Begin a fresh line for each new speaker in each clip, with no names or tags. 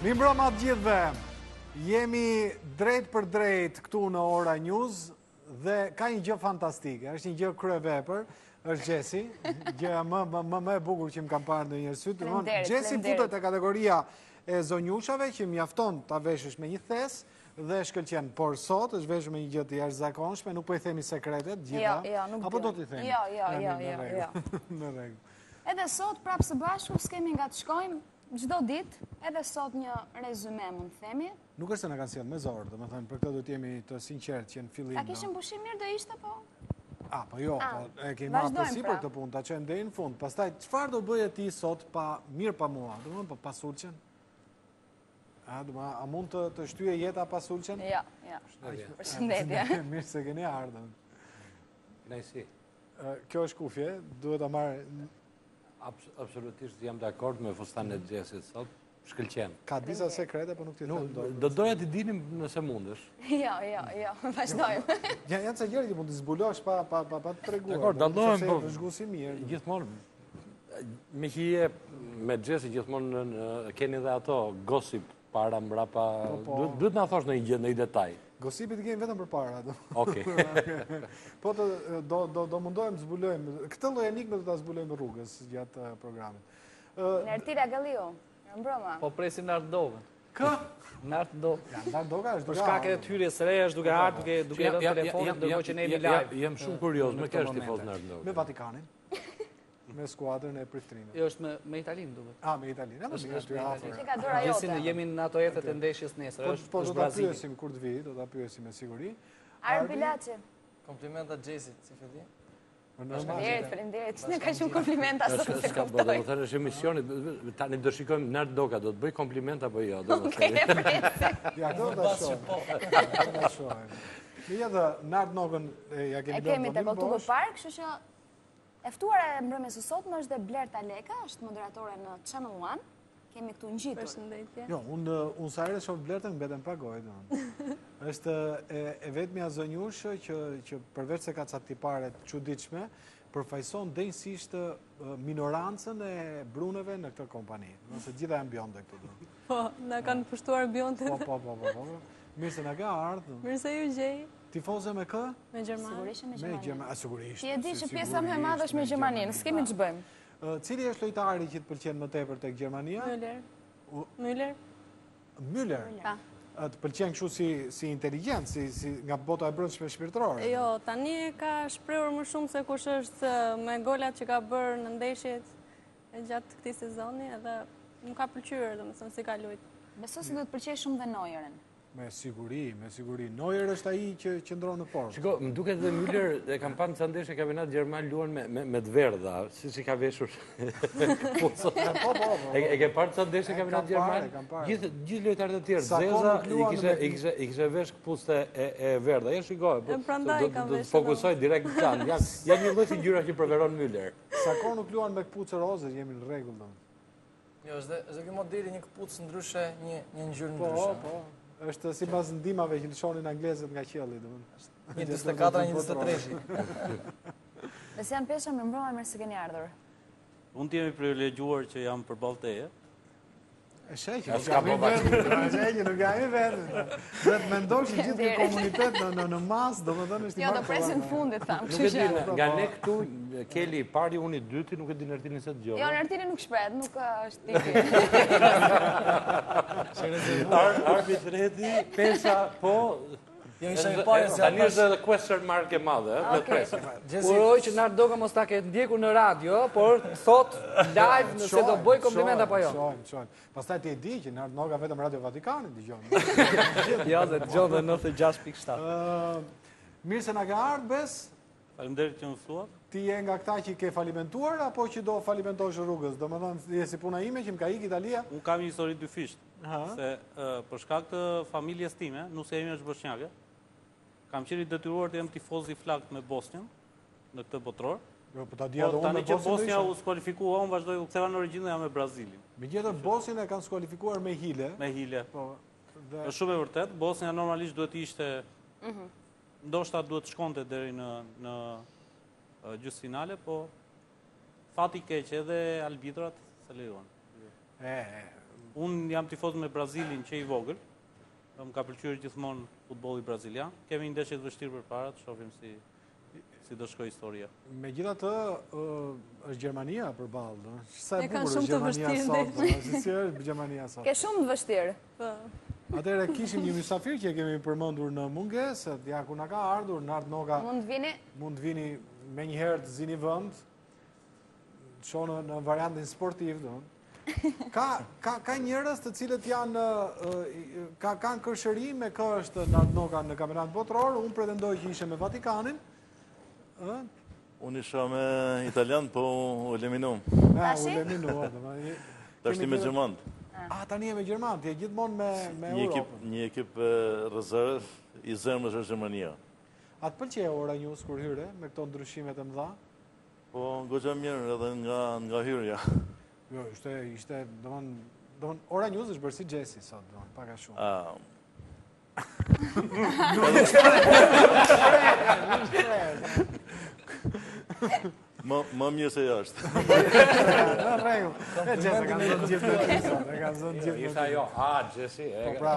Mirëmbrëma të gjithëve. Jemi drejt për drejt këtu në Ora News dhe ka një gjë fantastike, është një gjë kryevepër, është Gjesi, gjëja më e bukur që më kam parë ndonjëherë syt. Gjesi futet te kategoria e zonjushave që mjafton ta veshësh me një thes dhe shkëlqen, por sot është veshur me një gjë të jashtëzakonshme, nuk po i themi sekretet gjitha. Apo do t'i themi?
Jo.
Në rregull.
Edhe sot prapë së bashku s'kemi nga të shkojmë çdo ditë, edhe sot një rezume mund të themi.
Nuk është se na kanë sjellë me zor, domethënë për këtë do të jemi të sinqertë që në fillim.
Ta kishim pushim mirë do ishte po.
Po jo, e kemi marrë përsipër këtë punë, ta çojmë deri në fund. Pastaj çfarë do bëje ti sot pa mua, domethënë pa Sulçen? A mund të shtyje jeta pa Sulçen?
Jo. Përshëndetje.
Mirë se keni ardhur.
Nëjsi.
Kjo është kufje, duhet ta marr.
Absolutisht jam dakord me fustanin e Gjesit sot. Shkëlqen.
Ka disa sekrete, po nuk ti them dot.
Do doja të dinim nëse mundesh.
Jo, vazhdojmë.
Janë ca gjëra që mund të zbulosh pa të treguar.
Dakor, dallohem po.
Zhgusi mirë.
Gjithmonë me hije me Gjesi gjithmonë keni edhe ato gossip para mbrapa. Duhet na thosh ndonjë gjë, ndonjë detaj.
Gossipit kemi vetëm përpara.
Okej.
Po do mundohem të zbulojmë. Këtë lloj enigme do ta zbulojmë rrugës gjatë programit.
Nertira Galliu. Mbrëma.
Po presim Nart Dogën.
Kë?
Nart Dogë.
Nart Doga është
për shkak të hyrjes së re, është duke ardhur, duke dhënë telefonin, ndërkohë që ne jemi live.
Jam shumë kurioz, më kesh tifoz Nart Dogë.
Me Vatikanin. Me skuadrën e Prishtinës.
Jo, është me Italinë duket.
Me Italinë. Është afër.
Që ka dora jote.
Jemi në ato jetët e ndeshjes nesër,
Po
është
do ta
Brazili.
pyesim kur të vi, do ta pyesim me siguri.
Arbi Laçi.
Komplimenta Gjesit, si fillim.
Faleminderit, ne ka shumë komplimenta sot.
S'ka bëj, domethënë është emisioni, tani do shikojmë Nart Doga, do të bëj kompliment apo jo, domethënë.
Ja, do ta shohim. Ja dhe Nart Dogën ja kemi
dhënë. E kemi te Kultura Park, kështu që e ftuara e mbrëmjes së sotme është dhe Blerta Leka, është moderatore në Channel One. Kemi këtu ngjitur.
Përshëndetje.
Jo, unë sa herë shoh Blertën mbeten pa gojë domethënë. Është e vetmja zonjushë që përveç se ka ca tipare të çuditshme, përfaqëson denjësisht minorancën e bruneve në këtë kompani. Nëse gjitha janë bjonde këtu.
Po, na kanë pushtuar bjondet.
Po. Mirë se na ka ardhur.
Mirë se ju gjej.
Tifoze me kë?
Me Gjermani.
Sigurisht me Gjermani.
Sigurisht.
Ti e di që pjesa më e madhe është me Gjermaninë, s'kemi ç'bëjmë.
Cili është lojtari që të pëlqen më tepër tek Gjermania? Müller. Të pëlqen kështu si inteligjent, si nga bota e brendshme shpirtërore?
Jo, tani ka shprehur më shumë se kush është me golat që ka bërë në ndeshjet gjatë këtij sezoni, edhe më ka pëlqyer domethënë si ka luajtur.
Besoj se do të pëlqej shumë dhe Neuerin.
Me siguri. Neuer është ai që qëndron në poshtë.
Shiko, më duket dhe Müller e kam parë në ca ndeshje kampionat gjerman luan me të verdha, siç i ka veshur. Po. E ke parë ca ndeshje kampionat gjerman? Gjithë lojtarët e tjerë, Zeza i kishte vesh kpuste e verdha. Ja shikoj. Do të fokusoj direkt në çan. Janë një lloj figura që preferon Müller.
Sa kohë nuk luan me kputucë roze, jemi në rregull domethënë.
Jo, është ky modeli një kputucë ndryshe, një ngjyrë ndryshe.
Po. Është sipas ndihmave që lëshonin anglezët nga qielli, domethënë.
24-23.
Besian Pesha, mirëmbrëma, mirë se keni ardhur.
Unë të jemi privilegjuar që jam përballë teje.
E sheh që nuk ka i vetë. Dhe të mendosh që gjithë një komunitet në mas, domethënë është i
marrë. Jo, do presim fundit tham, kështu që.
Nuk e di, nga ne këtu Keli i pari, unë i dyti, nuk e di Nertini se dëgjova.
Jo, Nertini nuk shpret, nuk është tiki.
Arbitreti, Pesha, po. Tani është edhe question mark e madhe, me presim.
Uroj që Nart Doga mos ta ketë ndjekur në radio, por thot live nëse do bëj kompliment apo jo.
Shohim. Pastaj ti e di që Nart Doga vetëm Radio Vatikanin dëgjon.
Jo, dhe dëgjon dhe 96.7.
Mirë se na ka ardhur Bes.
Faleminderit që më ftuat.
Ti je nga këta që ke falimentuar apo që do falimentosh rrugës? Domethënë je si puna ime që më ka ikë Italia.
Unë kam një histori dyfisht. Se për shkak të familjes time, nuse ime është bosnjake. Kam qenë i detyruar të jem tifoz i flakt me Bosnjën në këtë botror.
Po tani
që Bosnja u skualifikua, unë vazhdoj u ktheva në origjinë jam me Brazilin.
Megjithatë Bosnjën e kanë skualifikuar me hile.
Me hile. Po. Është shumë e vërtet. Bosnja normalisht duhet të ishte ndoshta duhet të shkonte deri në gjysmëfinale, po fati keq edhe arbitrat se lejuan. Unë jam tifoz me Brazilin që i vogël, më ka pëlqyer gjithmonë futbolli brazilian. Kemi një ndeshje të vështirë përpara, të shohim si do shkojë historia.
Megjithatë, është Gjermania përballë, ëh. Sa e
E kanë
bukur
shumë
është
të
Gjermania
vështirë
sot. Si është Gjermania sot?
Ke shumë të vështirë.
Po.
Atëherë kishim një mysafir që e kemi përmendur në mungesë, ja ku na ka ardhur, Nart Noga. Mund të vini me një herë të zini vend, shonë në variantin sportiv, domethënë. Ka njerëz të cilët janë kanë kërshëri me kë është Nart Noga në kampionatin botror, unë pretendoj që ishe me Vatikanin.
Unë isha me italian, po u eliminum.
U eliminua, domethënë.
Tashti me Gjermant.
Tani e me Gjermant, je gjithmonë me Europën.
Një ekip rezerv i zemrës është Gjermania.
A të pëlqej Ora News kur hyre me këto ndryshimet e mëdha?
Po, goxha mirë edhe nga hyrja.
Jo, ishte, domthon Ora News është bërë si Jesse sot, domthon, pak a shumë.
Më mirë se jashtë.
Në rregull. E Jesse kanë zënë gjithë në sot, e kanë zënë gjithë.
Ishte ajo, Jesse.
Po pra.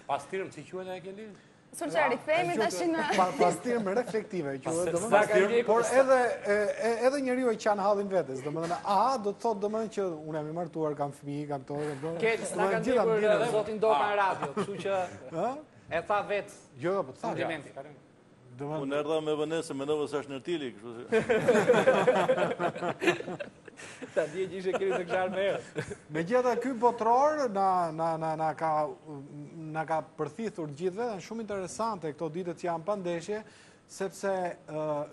Pastirëm si quhet ai Kelly?
Sulçari, themi tash në
pastirëm reflektive quhet, domethënë. Por edhe njeriu e qan hallin vetes, domethënë do të thotë domethënë që unë jam i martuar, kam fëmijë, kam këto.
Keq, na kanë dikur zotin Doka në radio, kështu që e tha vetë.
Jo, po tha.
Komplimenti.
Unë erdha me vënesë, mendova se është Nërtili, kështu se.
Ta dje që ishe kërë të kësharë me herë.
Megjithatë ky botror na ka përthithur gjithëve, janë shumë interesante këto ditët që janë pa ndeshje, sepse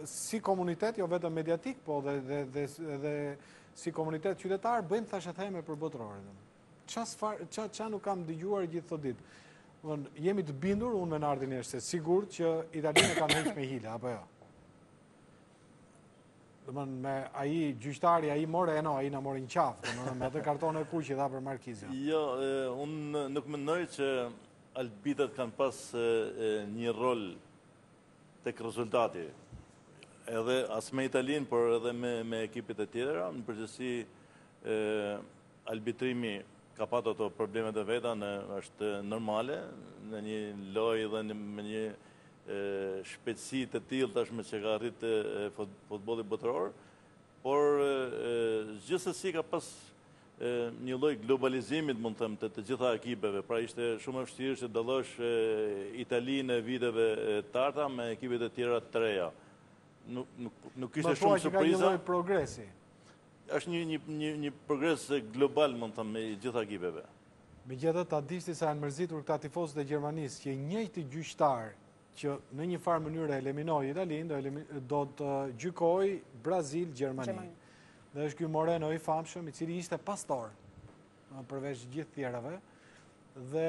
si komunitet, jo vetëm mediatik, po dhe si komunitet qytetar, bëjmë thashetheme për botrorin. Qa nuk kam dëgjuar gjithë të ditë. Jemi të bindur, unë me Nardin është se sigur që Italinë kanë heq me hile, apo jo? Domthon me ai gjyqtari, ai Moreno, ai na mori në qafë, domthon me atë karton e kuq që dha për Markizin.
Jo, unë nuk mendoj që albitat kanë pas një rol tek rezultati. Edhe as me Italinë, por edhe me ekipet e tjera, në përgjithësi arbitrimi ka patë ato problemet e veta, është normale, në një lojë dhe me një shpejtësi të tillë tashmë që ka arrit futbolli botëror, por gjithsesi ka pas një lloj globalizimit, mund të them, të gjitha ekipeve. Pra ishte shumë e vështirë që dallosh Italinë e viteve të arta me ekipet e tjera të reja. Nuk kishte shumë surpriza.
Ka një lloj progresi.
Është një progres global, mund të them, me gjitha ekipeve.
Megjithatë, ta dishti se janë mërzitur këta tifozët e Gjermanisë që njëjti gjyqtar që në një farë mënyrë eliminoi Italinë, do të gjykoj Brazil-Gjermani. Dhe është ky Moreno i famshëm, i cili ishte pastor, përveç gjithë tjerave, dhe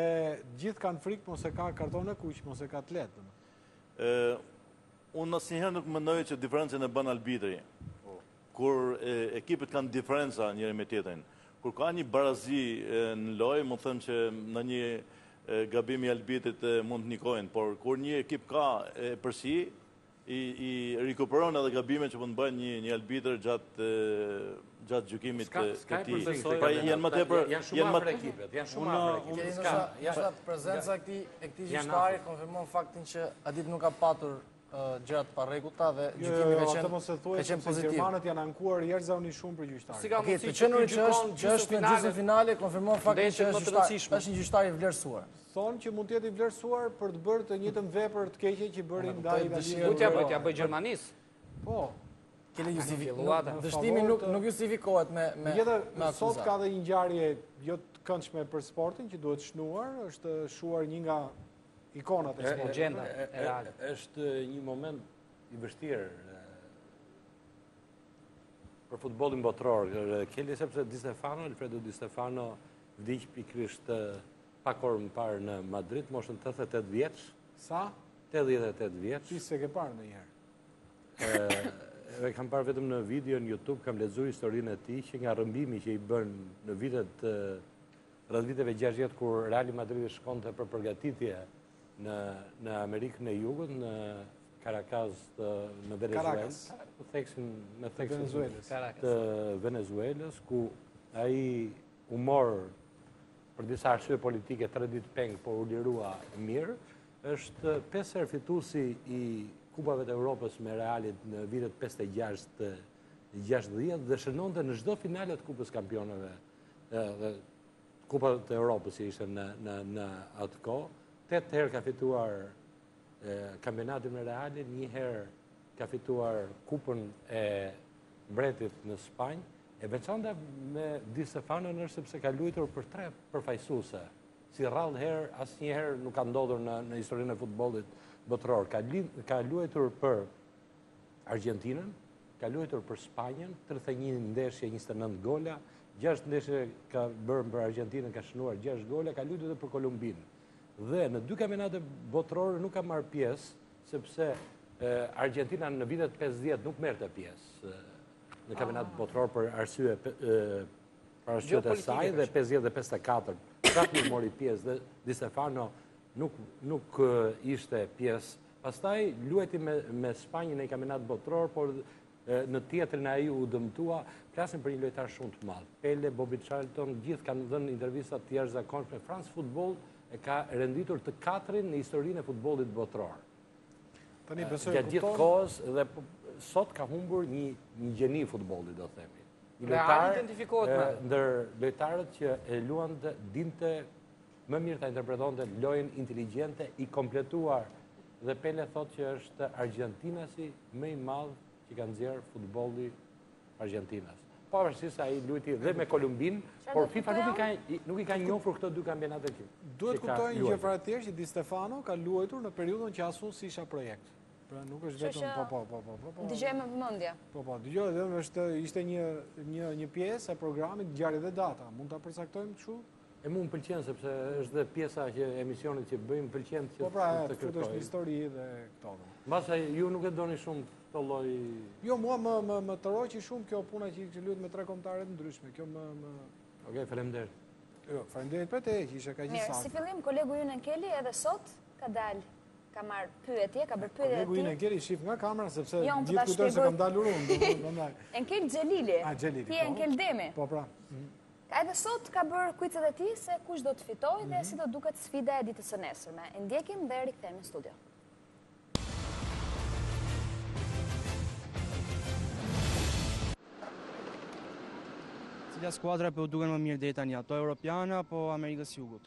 gjithë kanë frikë mos e ka karton e kuq, mos e ka atlet.
Unë asnjëherë nuk mendoj që diferencën e bën arbitri. Kur ekipet kanë diferenca njëri me tjetrin. Kur ka një barazi në lojë, mund të them që në një gabim i arbitrit mund të nikojnë, por kur një ekip ka përsi, i rikuperon edhe gabimet që mund të bëjnë një arbitër gjatë gjykimit të tij.
Pra janë më tepër, janë afër ekipet, janë shumë afër ekipet.
Unë prezenca e këtij gjyqtari konfirmon faktin që a ditë nuk ka patur gjërat pa rregullta dhe gjykimi ka qenë pozitiv.
Gjermanët janë ankuar jerzauni shumë për gjyqtarin.
Si ka mundësi
që është në gjysmën finale, konfirmon faktin që është një gjyqtar i vlerësuar.
Thonë që mund të jetë i vlerësuar për të bërë të njëjtën vepër të keqe që bërin ndaj Italisë.
Kujtja bëj Gjermanisë.
Po.
Keni justifikuar. Dështimi nuk justifikohet me akuzat.
Sot ka dhe një ngjarje jo të këndshme për sportin që duhet shnuar, është shuar një nga ikonat e sportit.
Është një moment i vështirë për futbollin botror. Kelly, sepse Alfredo Di Stefano vdiq pikërisht pak orë më parë në Madrid, moshën 88 vjeç.
Sa?
88 vjeç.
Ti se ke parë ndonjëherë?
E kam parë vetëm në video në YouTube, kam lexuar historinë e tij që nga rrëmbimi që i bën në vitet rreth viteve 60 kur Real Madridi shkonte për përgatitje në Amerikën e Jugut, në Caracas në Venezuelë, në theksin të Venezuelës, ku ai u mor për disa arsye politike 3 ditë peng, por u lirua mirë, është 5 herë fituesi i Kupave të Europës me Realit në vitet 56-60 dhe shënonte në çdo finale të Kupës Kampionëve dhe Kupa të Europës ishte në atë kohë. 8 herë ka fituar kampionatin me Realin, 1 herë ka fituar Kupën e Mbretit në Spanjë. E veçanta me Di Stefano është sepse ka luajtur për 3 përfaqësuese. Si rrallë herë, asnjëherë nuk ka ndodhur në historinë e futbollit botëror. Ka luajtur për Argentinën, ka luajtur për Spanjën, 31 ndeshje, 29 gola, 6 ndeshje ka bërë për Argentinën, ka shënuar 6 gola, ka luajtur edhe për Kolumbinë. Dhe në 2 kampionate botërore nuk ka marrë pjesë, sepse Argentina në vitet 50 nuk merrte pjesë në kampionat botëror për arsye të saj dhe 50 dhe 54. Prapë nuk mori pjesë dhe Di Stefano nuk ishte pjesë. Pastaj luajti me Spanjën në kampionat botëror, por në tjetrin ai u dëmtua. Flasim për një lojtar shumë të madh. Pele, Bobby Charlton, gjithë kanë dhënë intervista të jashtëzakonshme. France Football e ka renditur të 4-rin në historinë e futbollit botëror. Gjatë gjithë kohës dhe sot ka humbur një gjeni futbolli, do themi. Një lojtar ndër lojtarët që e luante dinte më mirë ta interpretonte lojën inteligjente, i kompletuar dhe Pele thotë që është argjentinasi më i madh që ka nxjerr futbolli Argjentinas. Pavarësisht se ai luajti dhe me Kolumbinë, por FIFA nuk i ka njohur këto 2 kampionate këtu.
Duhet kuptojnë një gjë fare tjetër që Di Stefano ka luajtur në periudhën që asun si isha projekt. Pra nuk është vetëm po.
Dëgjoj me vëmendje.
Po, dëgjoj, ishte një pjesë e programit ngjarje dhe data. Mund ta përcaktojmë kështu?
E mu më pëlqen sepse është dhe pjesa që emisionit që bëjmë pëlqen që
të kërkoj. Po pra, është histori dhe këto.
Mbase ju nuk e doni shumë këto lloj.
Jo, mua më tërhoqi shumë kjo puna që luhet me 3 kombëtare të ndryshme. Kjo më
Okej, faleminderit.
Jo, faleminderit për te, që ishe ka gjithë saktë.
Mirë, si fillim kolegu ju Enkeli edhe sot ka dalë, ka marrë pyetje, ka bërë pyetje të ti.
Kolegu ju Enkeli shif nga kamera sepse gjithë kujtojnë se kam dalur unë.
Enkel Xhelili. Ti Enkel Demi.
Po pra.
Edhe sot ka bërë kuicet e ti se kush do të fitojë dhe si do duket sfida e ditës së nesërme. E ndjekim dhe rikthehemi në studio.
Cila skuadra po duken më mirë deri tani, ato europiane apo Amerikës së Jugut?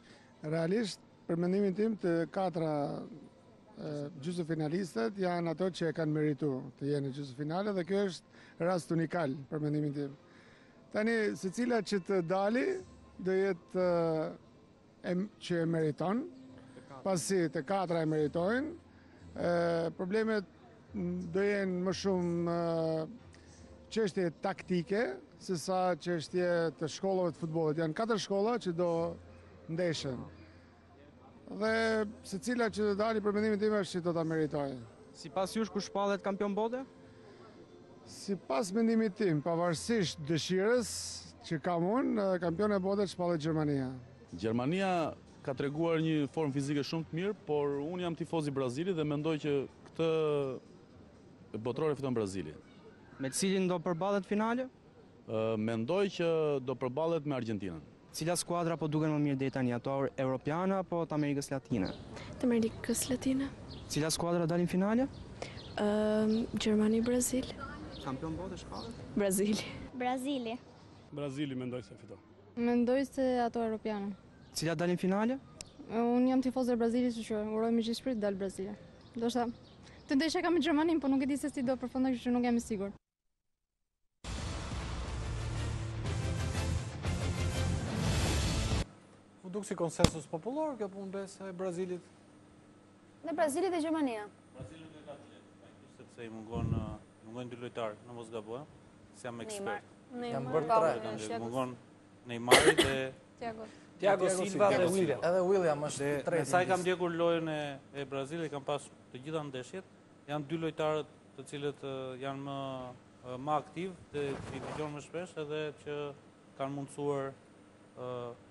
Realisht, për mendimin tim, të 4 gjysmëfinalistët janë ato që e kanë merituar të jenë në gjysmëfinale dhe kjo është rast unikal për mendimin tim. Tani, secila që të dali do jetë që e meriton, pasi të 4 e meritojnë, problemet do jenë më shumë çështje taktike, se sa çështje të shkollave të futbollit. Janë 4 shkolla që do ndeshen. Dhe secila që do dali për mendimin tim është që do ta meritojë.
Sipas jush kush shpallet kampion bote?
Sipas mendimit tim, pavarësisht dëshirës që kam unë, kampion e botës shpallet Gjermania.
Gjermania ka treguar një formë fizike shumë të mirë, por unë jam tifoz i Brazilit dhe mendoj që këtë botërore fiton Brazili.
Me cilin do përballet finale?
Mendoj që do përballet me Argentinën.
Cila skuadra po duken më mirë deri tani, ato europiane apo të Amerikës Latine?
Të Amerikës Latine.
Cila skuadra dalin finale?
Gjermani, Brazil.
Kampion bote shpallet?
Brazili.
Brazili mendoj se fiton.
Mendoj se ato europiane.
Cila dalin finale?
Unë jam tifoz e Brazilit, kështu që uroj me gjithë shpirt dal Brazili. Ndoshta të ndeshja kam me Gjermaninë, por nuk e di se si do përfundoj, kështu që nuk jam i sigurt.
U duk si konsensus popullor kjo punë besë e Brazilit?
Në Brazilit dhe Gjermania.
Brazili nuk e ka të lehtë, sepse i mungon 2 lojtarë, në mos gaboj, se jam ekspert.
Jam bërë 3.
Mungon Neymari dhe
Thiago Silva dhe William.
Edhe William është 3.
Sa i kam ndjekur lojën e Brazilit, kam pas të gjitha ndeshjet, janë 2 lojtarët të cilët janë më aktiv dhe i dëgjon më shpesh edhe që kanë mundësuar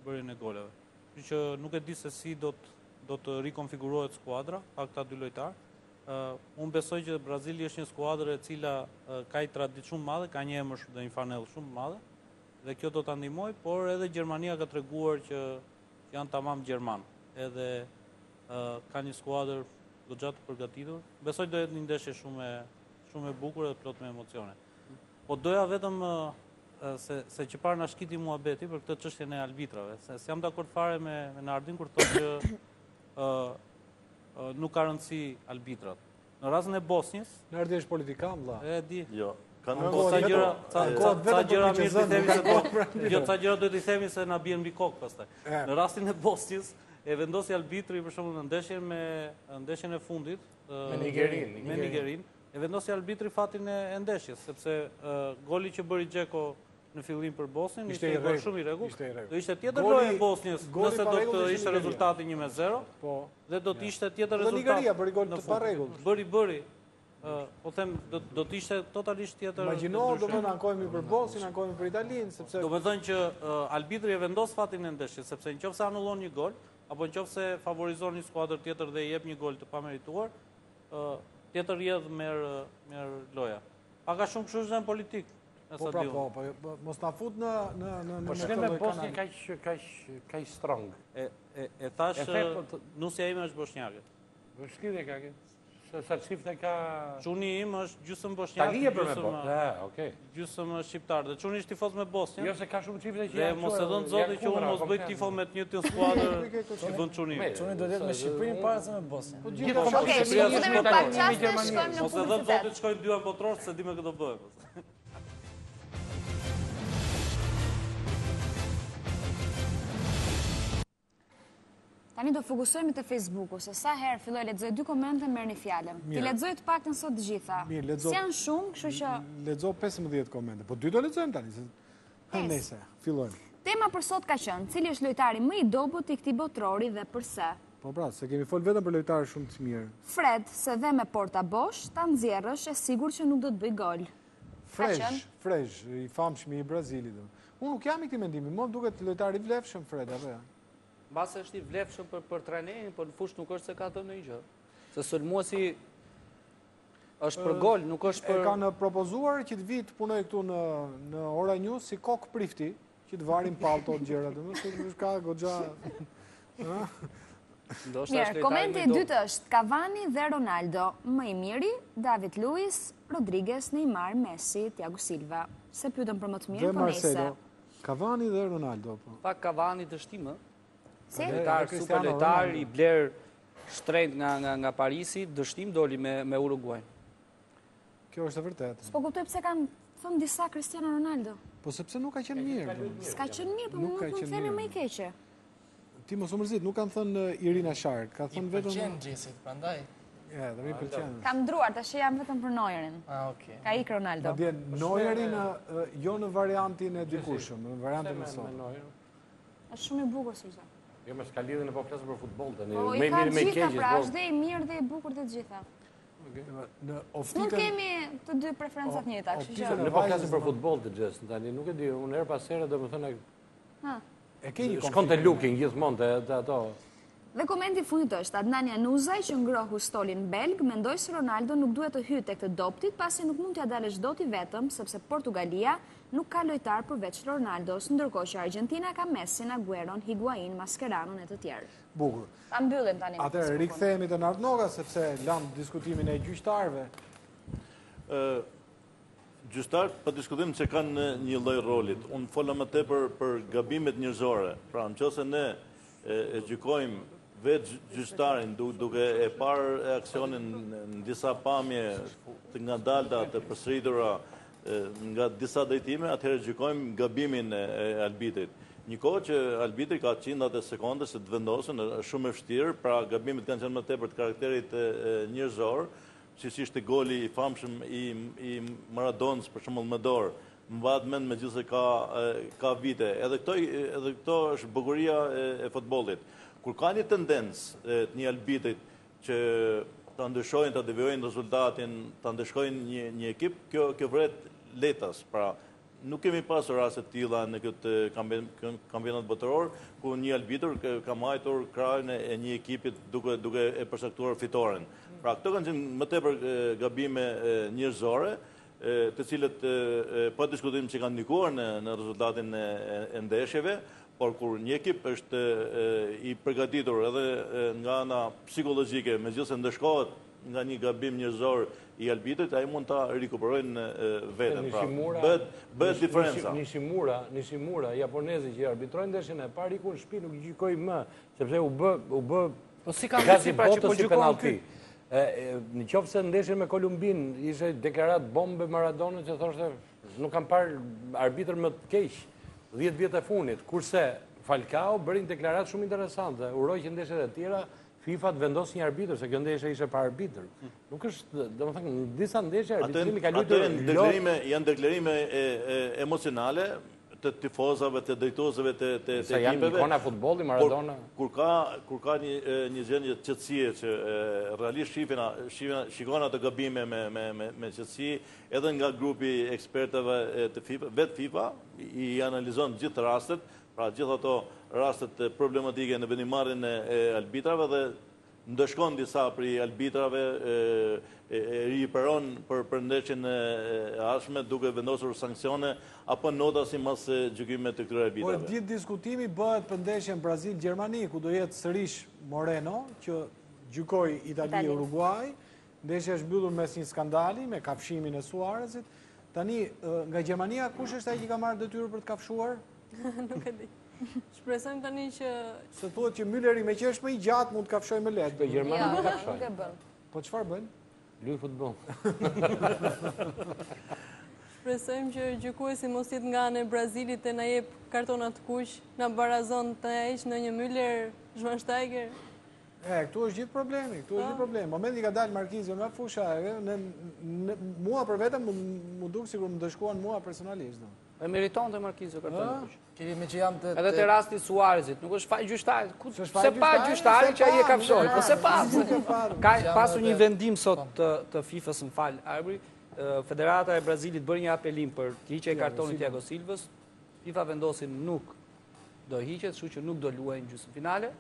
bërjen e goleve. Kështu që nuk e di se si do të rikonfigurohet skuadra pa këta 2 lojtarë. Unë besoj që Brazili është një skuadër e cila ka një traditë shumë madhe, ka një emër dhe një fanell shumë madhe, dhe kjo do ta ndihmojë, por edhe Gjermania ka treguar që që janë tamam Gjerman, edhe ka një skuadër goxha të përgatitur. Besoj do jetë një ndeshje shumë e bukur dhe plot me emocione. Po doja vetëm se që parë na shkiti muhabeti për këtë çështjen e arbitrave, se jam dakord fare me Nardin kur thotë që nuk ka rëndësi arbitrat. Në rastin e Bosnjës,
Nardi është politikan, vlla.
E di.
Jo.
Ca gjëra do t'i themi se na bien mbi kokë pastaj. Në rastin e Bosnjës e vendosi arbitri për shembull në ndeshjen e fundit
me Nigerinë.
E vendosi arbitri fatin e ndeshjes, sepse goli që bëri Xheko në fillim për Bosnjën ishte një gol shumë i rregullt. Do ishte tjetër lojë e Bosnjës, nëse do të ishte rezultati 1-0, dhe do të ishte tjetër rezultat.
Nigeria bëri gol të parregullt.
Bëri. Po them do të ishte totalisht tjetër.
Imagjino, do të ankohemi për Bosnjën, ankohemi për Italinë, sepse
do të thënë që arbitri e vendos fatin e ndeshjes, sepse nëse anullon një gol, apo nëse favorizon një skuadër tjetër dhe i jep një gol të pamerituar, tjetër rjedh merr loja. Paka shumë kështu është në politikë.
Po, mos na fut në
Po shkrim me Bosnjën kaq strong.
E thash nusja ime është bosnjake.
Po shkrirje ka. Sa çifte ka
çuni im është gjysmë bosnjak, gjysmë shqiptar. Dhe çuni është tifoz me Bosnjën.
Jo se ka shumë çifte që
janë. Dhe mos e dhën zoti që unë mos bëj tifo me të njëjtin skuadër që bën çuni.
Çuni do të jetë me Shqipërinë para se me Bosnjën.
Po gjithë
mos e dhën zoti të shkojnë dy botror se di me këtë do bëhet.
Tani do fokusojmë te Facebooku, se sa herë filloj lexoj 2 komente merrni fjalën. Ti lexoj të paktën sot të gjitha. Si janë shumë, kështu që
lexo 15 komente. Po 2 do lexojmë tani, se nëse fillojmë.
Tema për sot ka qenë, cili është lojtari më i dobët i këtij botrori dhe pse?
Po pra, se kemi fol vetëm për lojtarë shumë të mirë.
Fred, se dhe me porta bosh, ta nxjerrësh e sigurt që nuk do të bëj gol.
Fresh, i famshëm i Brazilit. Unë nuk jam i këtij mendimi, më duket lojtar i vlefshëm Fred apo ja.
Mbase është i vlefshëm për trajnerin, por në fushë nuk është se ka dhënë ndonjë gjë. Se sulmuesi është për gol, nuk është për...
E kanë propozuar që të vi të punoj këtu në Ora News si kok prifti, që të varin palto të gjëra, domethënë ka goxha.
Mirë, komenti i dytë është Cavani dhe Ronaldo, më i miri, David Luiz, Rodriguez, Neymar, Messi, Thiago Silva. Se pyetëm për më të mirë, po nëse.
Cavani dhe Ronaldo, po.
Pak Cavani dështim,
Si?
Super lojtar, i bler shtrenjt nga Parisi, dështim doli me Uruguay.
Kjo është e vërtetë.
S'po kuptoj pse kanë thënë disa Cristiano Ronaldo.
Po sepse nuk ka qenë mirë.
S'ka qenë mirë, po nuk kanë thënë më i keqe.
Ti mos u mërzit, nuk kanë thënë Irina Shark, ka thënë vetëm...
I pëlqen Gjesit, prandaj.
Ja, dhe mi pëlqen.
Kam ndruar, tash jam vetëm për Neuerin.
Okej.
Ka ikë Ronaldo.
Madje Neuerin jo në variantin e dikurshëm, në variantin e sot.
Është shumë i bukur Suza.
Jo, me s'ka lidhje në po flasë për futboll tani.
Po i ka gjitha pra, është dhe i mirë dhe i bukur të gjitha. Nuk kemi të dy preferencat njëta, kështu që...
Ne po flasim për futboll të gjithë tani, nuk e di, unë her pas here domethënë shkonte looking gjithmonë te ato.
Dhe komenti fundit është Adnan Januzaj që ngrohu stolin belg, mendoj se Ronaldo nuk duhet të hyjë tek të doptit, pasi nuk mund t'ia dalësh doti vetëm, sepse Portugalia nuk ka lojtar përveç Ronaldos, ndërkohë që Argentina ka Messin, Agueron, Higuain, Mascherano e të tjerë.
Bukur.
Ta mbyllim tani.
Atëherë rikthehemi te Nardnoga sepse lam diskutimin e gjyqtarëve.
Gjyqtarët po diskutojmë se kanë një lloj rolit. Unë fola më tepër për gabimet njerëzore. Pra, nëse ne e gjykojmë vetë gjyqtarin duke e parë aksionin në disa pamje të ngadalta të përsëritura nga disa drejtime, atëherë gjykojmë gabimin e arbitrit. Një kohë që arbitri ka qindrat e sekonde se të vendosen, është shumë e vështirë, pra gabimet kanë qenë më tepër të karakterit njerëzor, siç ishte goli i famshëm i Maradonës për shembull me dorë. Më varet mend megjithëse ka vite. Edhe këto është bukuria e futbollit. Kur ka një tendencë të një arbitrit që ta ndryshojnë, ta devijojnë rezultatin, ta ndryshojnë një ekip, kjo vret letas. Pra, nuk kemi pasur raste të tilla në këtë kampionat botëror, ku një arbitër ka marrë krahun e një ekipit duke e përcaktuar fitoren. Pra, këto kanë qenë më tepër gabime njerëzore, të cilët po diskutojmë që kanë ndikuar në rezultatin e ndeshjeve, por kur një ekip është i përgatitur edhe nga ana psikologjike, megjithëse ndeshkohet nga një gabim njerëzor i arbitrit, ai mund ta rikuperojnë veten. Pra, bëhet diferenca.
Nishimura, japonezi që arbitrojnë ndeshjen e parë iku në shtëpi nuk gjykoi më, sepse u bë
po si ka mundësi pra që po gjykon ky?
Në qoftë se ndeshjen me Kolumbin ishte deklarat bombe Maradona që thoshte nuk kam parë arbitër më të keq 10 vjet e funit, kurse Falcao bëri një deklaratë shumë interesante, uroi që ndeshjet e tjera FIFA të vendos një arbitër, se kjo ndeshje ishte pa arbitër. Nuk është, domethënë, në disa ndeshje arbitrimi ka luajtur
janë deklarime emocionale të tifozave, të drejtuesve të ekipeve.
Sa janë ikona futbolli, Maradona.
Kur ka një gjendje qetësie që realisht shikon ato gabime me qetësi, edhe nga grupi ekspertëve të FIFA, vetë FIFA i analizon gjithë rastet, pra gjithë ato rastet problematike në vendimarrjen e arbitrave dhe ndeshkon disa prej arbitrave riperon për ndeshjen e ardhshme duke vendosur sanksione apo nota sipas gjykimit të këtyre arbitrave.
Po gjithë diskutimi bëhet për ndeshjen Brazil-Gjermani, ku do jetë sërish Moreno, që gjykoi Itali-Uruguay. Ndeshja është mbyllur mes një skandali me kafshimin e Suarezit. Tani nga Gjermania kush është ai që ka marrë detyrë për të kafshuar?
Nuk e di. Shpresojmë tani që...
Se thuhet që Mülleri me që është më i gjatë mund të kafshoj më lehtë.
Po Gjermania nuk kafshoj.
Nuk e bën.
Po çfarë bën?
Luaj futboll.
Shpresojmë që gjykuesi mos jetë nga anë e Brazilit e na jep kartona të kuq, na barazon të na heq në një Müller, Schweinsteiger.
Këtu është gjithë problemi, Momenti ka dalë Markizio nga fusha, mua për vetëm më duk sikur më dëshkuan mua personalisht.
E meriton të Markizio kartonë kuq.
Edhe
te rasti Suarezit, nuk është faj gjyqtarit. Se pa gjyqtarit që ai e kafshoi, po se pa. Ka pasur një vendim sot të FIFA-s, më fal, Arbri, Federata e Brazilit bëri një apelim për të hiqje e kartonit Thiago Silvës. FIFA vendosi nuk do hiqet, kështu që nuk do luajë në gjysmëfinale.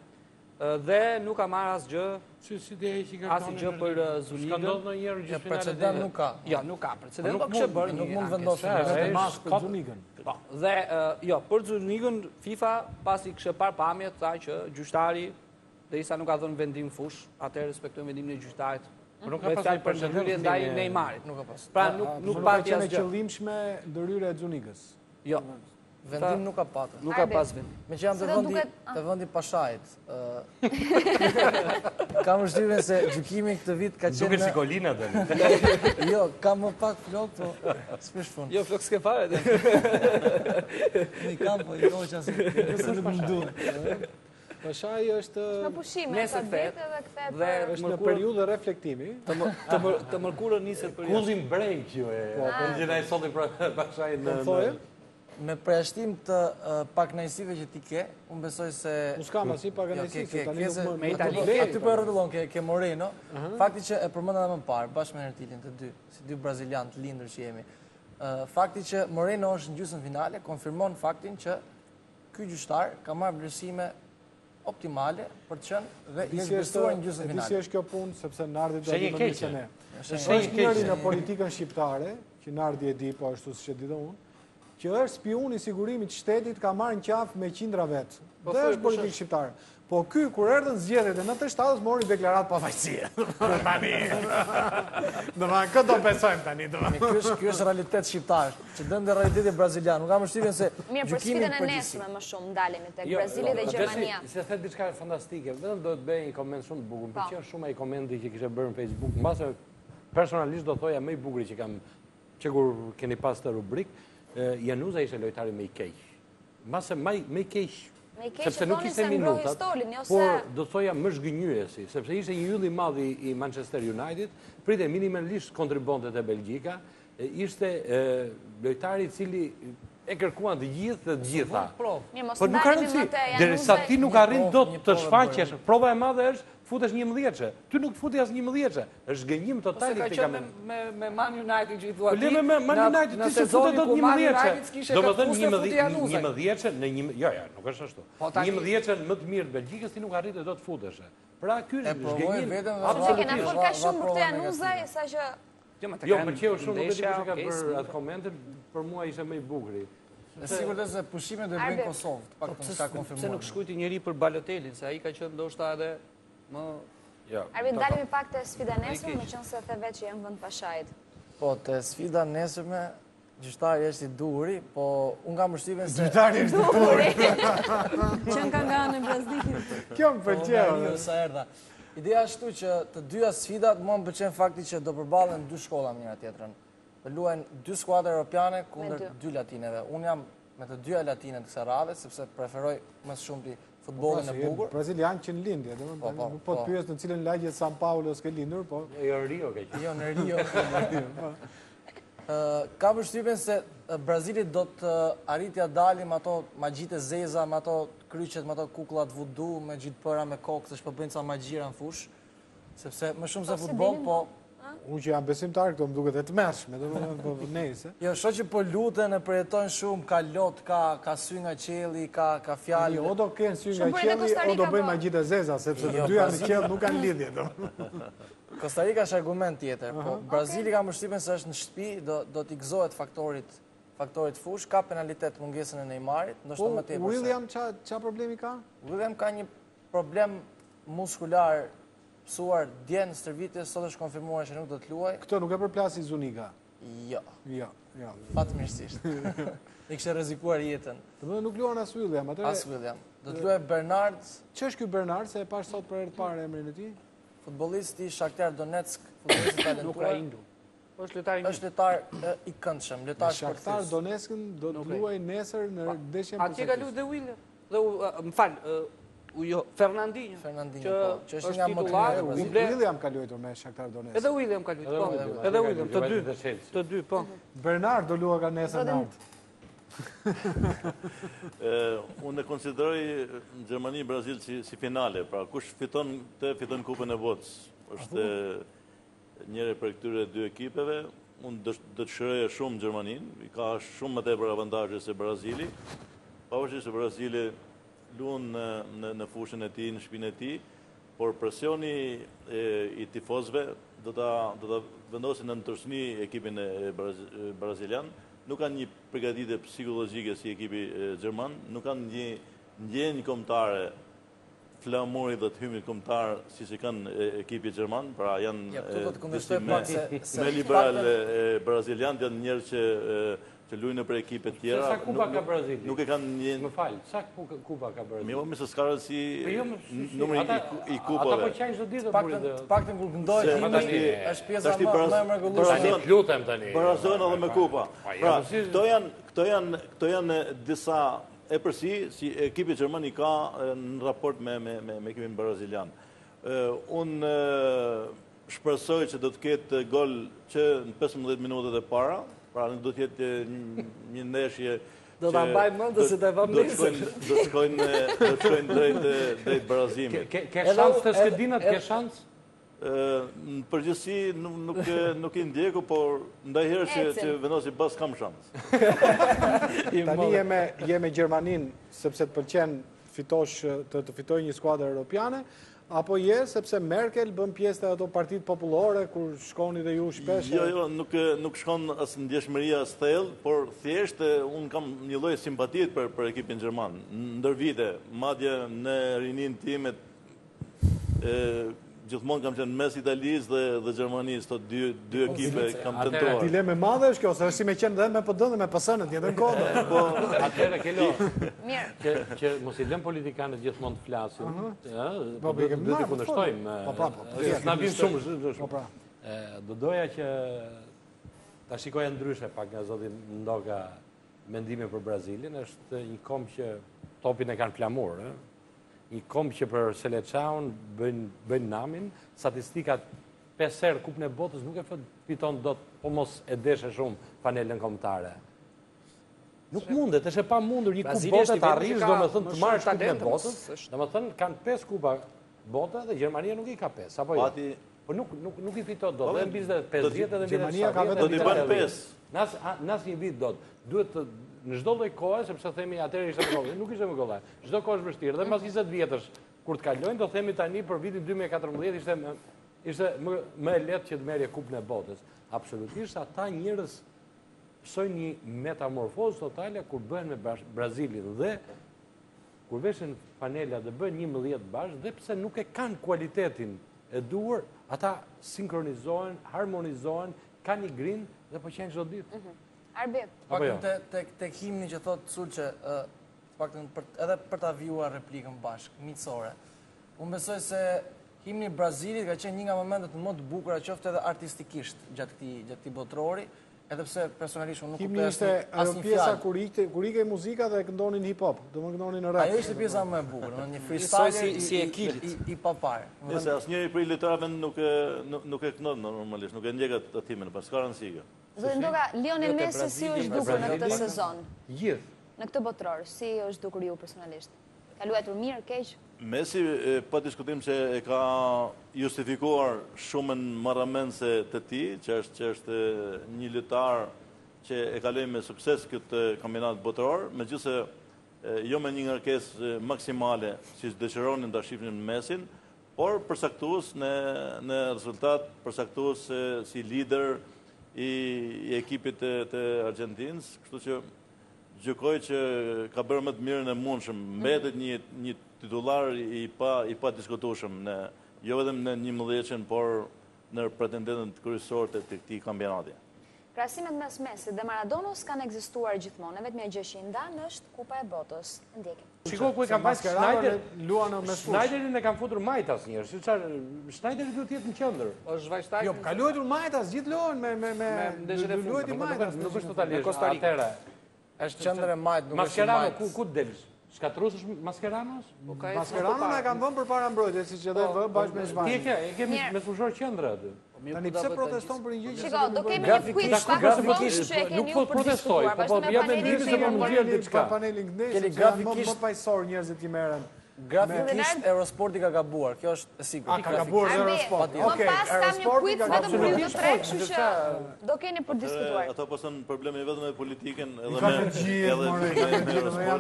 Dhe nuk ka marrë asgjë për Zunigën.
Ka ndodhur ndonjëherë gjysmëfinale?
Precedent nuk ka.
Jo, nuk ka precedent, po kishte bërë
nuk mund vendosë
për Zunigën.
Po, dhe jo, për Zunigën FIFA pasi kishte parë pamjet tha që gjyqtari derisa nuk ka dhënë vendim fush, atëherë respektojmë vendimin e gjyqtarit.
Por nuk ka pasur
procedurë ndaj Neymarit.
Nuk ka pasur.
Pra nuk pati
asgjë. Nuk qëllimshme ndërhyrja e Zunigës.
Jo.
Vendim nuk ka patur.
Nuk ka pas vendim.
Me që janë të vendi Pashajt. Kam vështirën se gjykimi këtë vit ka qenë...
Duke si Kolina dhe.
Jo, kam më pak flok, po s'pesh fund.
Jo, flok s'ke fare.
Një kam, po i doqa se nuk më ndu.
Pashaj është...
Në pushime, ka vete dhe këthe
është në periudhë reflektimi.
Të mërkurën niset për jashtë.
Kullim break ju e... Po në gjitha e sotin për Pashaj në...
Me përjashtim të pakënaqësive që ti ke, unë besoj se...
Unë s'kam asi pakënaqësi,
me Itali. Aty për rëdullon, ke Moreno, fakti që e përmënda dhe më parë, bashkë me Nertilin të dy, si dy brazilian të lindur që jemi, fakti që Moreno është në gjysmën finale, konfirmon faktin që ky gjyqtar ka marrë vlerësime optimale për të qenë dhe i është besuar në gjysmën finale.
Disi është kjo punë, sepse Nardi do të më se ne. Është njëri në politikën shqiptare, që Nardi e di, po ashtu si që di dhe unë, që është spion i sigurimit shtetit ka marrë në qafë me qindra vetë. Dhe është politikë shqiptare. Po ky, kur erdhën zgjedhjet e 97-s, mori deklarat pa fajtësie. Domethënë, këtë do besojmë tani.
Ky është realitet shqiptar, që dënë realiteti brazilian. Nuk kam vështirën se
mirë, për sfidën e nesme më shumë ndalemi tek Brazili dhe Gjermania.
Se the diçka fantastike, vetëm do të bëj një koment shumë të bukur. Më pëlqen shumë ai komenti që kishte bërë në Facebook. Mbase personalisht do thoja më i bukuri që kam që kur keni pas të rubrik. Januza ishte lojtari me i keq. Mbase më i keq. Sepse nuk ishte minutat, por do të thoja më zhgënjyesi, sepse ishte një yll i madh i Manchester United, pritej minimalisht kontribontet e Belgjika, ishte lojtari i cili e kërkuan të gjithë dhe të gjitha. Po nuk ka rëndësi, derisa ti nuk arrin dot të shfaqesh. Prova e madhe është futesh 11-çe. Ty nuk futi as 11-çe. Është gënjim total
i këtij kamë. Me Man United që i thua ti.
Me Man United ti futet dot 11-çe. Domethënë 11-çe në një jo, nuk është ashtu. 11-çe më të mirë të Belgjikës ti nuk arrite dot futesh. Pra ky është gënjim.
Absolutisht. Kena fol kaq shumë për këtë Januzaj saqë
Jo, pëlqeu shumë, nuk e di kush e ka bërë atë komentin, për mua ishte më i bukuri.
E sigur se pushimet do bëjnë Kosovë, pak të shka konfirmuar.
Pse nuk shkujti njeri për Balotelin, se ai ka qenë ndoshta edhe më...
Arbi, dalimi pak të sfida nesër, me qënë se the veç që jenë vënd pashajt.
Po, të sfida nesërme, gjyqtari është i duri, po unë kam përshtypjen se...
Gjyqtari është i duri!
Qënë ka nga në Brazilit.
Kjo më përqeo.
Sa erdha. Ideja ashtu që të dyja sfidat, më pëlqen fakti që do përbalen dy shkolla njëra tjetrën. Të luajnë dy skuadra europiane kundër dy latineve. Unë jam me të dyja latine të kësaj radhe, sepse preferoj më shumë futbollin e bukur.
Brazilian që në lindje, nuk po të pyes në cilën lagje San Paulo s'ke lindur, po...
Jo, në Rio ke qenë.
Jo, në Rio. Ka përshtypjen se Brazilit do të arritja dalim ato magjit e zeza, me ato kryqet, me ato kukullat vudu, me gjitpëra, me kokë, se shpëbëjnë ca magjira në fush, sepse më shumë se futboll, po...
Unë që jam besimtar këto më duket e të mërshme, do më nejse.
Jo, sho që po luten e përjetojnë shumë, ka lot, ka sy nga qeli, ka fjallë.
O do kënë sy nga qeli, o do bëjnë magjit e zeza, sepse të dyja në qelë nuk kanë lidhje.
Costa Rica është argument tjetër, po Brazili ka përshtypjen se është në shtëpi, do t'i gëzohet faktorit fush, ka penalitet mungesën e Neymarit, ndoshta më tepër.
William qa problemi ka?
William ka një problem muskular pësuar djenë stërvitjes, sot është konfirmuar që nuk do të luaj.
Këto nuk e përplasi Zuniga?
Jo.
Jo.
Fatmirësisht. I kështë rezikuar jetën.
Të më nuk luan as William?
As William. Do të luaj Bernard.
Që është kjo Bernard, se e pash sot për e të pare emrin e ti?
Futbolisti Shakhtar Donetsk, futbolisti talentuar.
Nuk ka indu.
është letar i këndshëm, letar shpërthys.
Shakhtar Donetskën do të luaj nesër në deshjen për
atje ka luajë dhe William. Dhe më fal, Fernandinho,
që është nga më të mirë.
William ka luajtur me Shakhtar Donetsk.
Edhe William ka luajtur, po. Edhe William, të dy, po.
Bernard do luaj ka nesër natë.
Unë e konsideroj Gjermani-Brazil si finale, pra kush fiton kupën e botës. Është njëre për këtyre dy ekipeve, unë do të shërëje shumë Gjermanin, i ka shumë më tepër avantazhe se Brazili, pavarësisht se Brazili luan në fushën e tij, në shtëpinë e tij, por presioni i tifozëve do ta vendosin në ndërshni ekipin e brazilian. Nuk kanë një përgatitje psikologjike si ekipi gjerman, nuk kanë një ndjenjë kombëtare flamuri dhe të hymit kombëtar si që kanë ekipi gjerman, pra janë me liberal brazilian, janë njerë që lujnë për ekipet tjera.
Sa kupa ka Brazili?
Nuk e kanë një...
Më falë, sa kupa ka Brazili?
Mi se s'ka rësi numëri i kupave.
Ata po qajnë çdo ditë burit.
Pak të kur këndojë timi, është pjesa më e mrekullueshme.
Tani lutem tani.
Barazojnë edhe me kupa. Pra, këto janë disa e përsi si ekipi gjerman i ka në raport me ekipin brazilian. Unë shpresoj që do të ketë gol që në 15 minutat e para, pra nuk do t'jetë një ndeshje
do t'a mbaj mëndë se t'a vëm nisë.
Do të shkojnë drejt barazimit.
Ke shans të skedinat, ke shans?
Në përgjithësi nuk i ndjeku, por ndajherë që vendosi bas kam shans.
Tani jeme Gjermanin, sepse të pëlqen të fitoj një skuadër europiane, apo sepse Merkel bën pjesë të ato partitë popullore, kur shkoni dhe ju shpesh?
Jo, nuk shkon as ndjeshmëria as thellë, por thjesht unë kam një lloj simpatie për ekipin gjerman. Ndër vite, madje në rinin timet, gjithmonë kam qenë mes Italisë dhe Gjermanisë, të dy ekipe kam tentuar.
Dileme madhe është kjo, se është si me qenë dhe me PD dhe me PS-në, tjetër kodë.
Atëherë, Kelo, që mos i lëm politikanët gjithmonë të flasin, do t'i kundërshtojmë. S'na vim shumë. Do doja që ta shikoja ndryshe pak nga zoti Ndoka mendime për Brazilin, është një kom që topin e kanë flamur, një kom që për Seleçaun bëjnë namin, statistikat 5 herë kupën e botës nuk e fiton dot, po mos e deshe shumë panelën kombëtare. Nuk mundet, është e pa mundur një kupë botë të arrish, do me thënë të marrë kupën e botës, do me thënë kanë 5 kupa botë dhe Gjermania nuk i ka 5, apo jo? Po nuk i fiton dot, dhe në bizet 50 edhe në bizet 70.
Do t'i bën 5.
Nas një vit dot, duhet të në çdo lloj kohe, sepse themi atëherë ishte më kollaj, nuk ishte më kollaj. Çdo kohë është vështirë, dhe mbas 20 vjetësh kur të kalojnë, do themi tani për vitin 2014 ishte më e lehtë që të merrje kupën e botës. Absolutisht ata njerëz pësojnë një metamorfozë totale kur bëhen me Brazilin dhe kur veshin panelat dhe bëhen 11 bashkë dhe pse nuk e kanë kualitetin e duhur, ata sinkronizohen, harmonizohen, kanë një grind dhe po qenë çdo ditë.
Arbi.
Tek himni që thot Sulçe, edhe për ta vjuar replikën bashkë, miqësore. Unë besoj se himni Brazilit ka qenë një nga momentet më të bukura qoftë edhe artistikisht gjatë këtij botrori, edhe pse personalisht unë nuk kuptoj
asnjë fjalë. Himni ishte pjesa kur ikej muzika dhe këndonin hip hop, domethënë këndonin rap.
Ajo ishte pjesa më e bukur, domethënë një freestyle
si e kilit
i papar.
Nëse asnjëri prej lojtarëve nuk e këndon normalisht, nuk e ndjek atë timin, pas ka rëndësi kjo.
Dhe ndoka Lionel Messi si është dukur në këtë sezon?
Gjithë.
Në këtë botror, si është dukur ju personalisht? Ka luajtur mirë, keq?
Messi, pa diskutim që e ka justifikuar shumën marramense të tij, që është një lojtar që e kaloi me sukses këtë kampionat botror, megjithëse jo me një ngarkesë maksimale, siç dëshironin ta shihnin Messin, por përcaktues në rezultat, përcaktues si lider i ekipit të Argentinës, kështu që gjykoj që ka bërë më të mirën e mundshëm, mbetet një titullar i pa diskutueshëm jo vetëm në 11-ën, por në pretendentët kryesorë të këtij kampionati.
Krahasimet mes Messit dhe Maradonos kanë ekzistuar gjithmonë, vetëm një gjë që i ndan është Kupa e Botës. Ndjekim.
Shiko ku e kanë pasur Schneider, luan me Schneiderin e kanë futur majt asnjëherë. Si çfarë Schneideri duhet të jetë në qendër.
Është vajztaj.
Jo, ka luajtur majtas, gjithë luajn me
ndeshjet e
fundit.
Nuk është totalisht atëra.
Është qendër e majt, nuk është
Mascherano ku delsh? Shkatrus është Maskeranos?
Mascherano na kanë vënë përpara mbrojtjes, siç edhe vë bashkë me Zhvanin.
E kemi me fushor qendër aty.
Tani pse proteston për një gjë që
Shiko, do kemi një quiz grafikisht që e keni ju për diskutuar,
po ja mendimin se më mundjen diçka.
Panelin ndeshje, grafikisht më paqësor njerëzit që merren.
Grafikisht Eurosporti ka gabuar, kjo është e sigurt.
Ka gabuar Eurosporti.
Okej, Eurosporti kam një quiz vetëm për ju të tre, kështu që do keni për diskutuar.
Ato pason problemi vetëm me politikën
edhe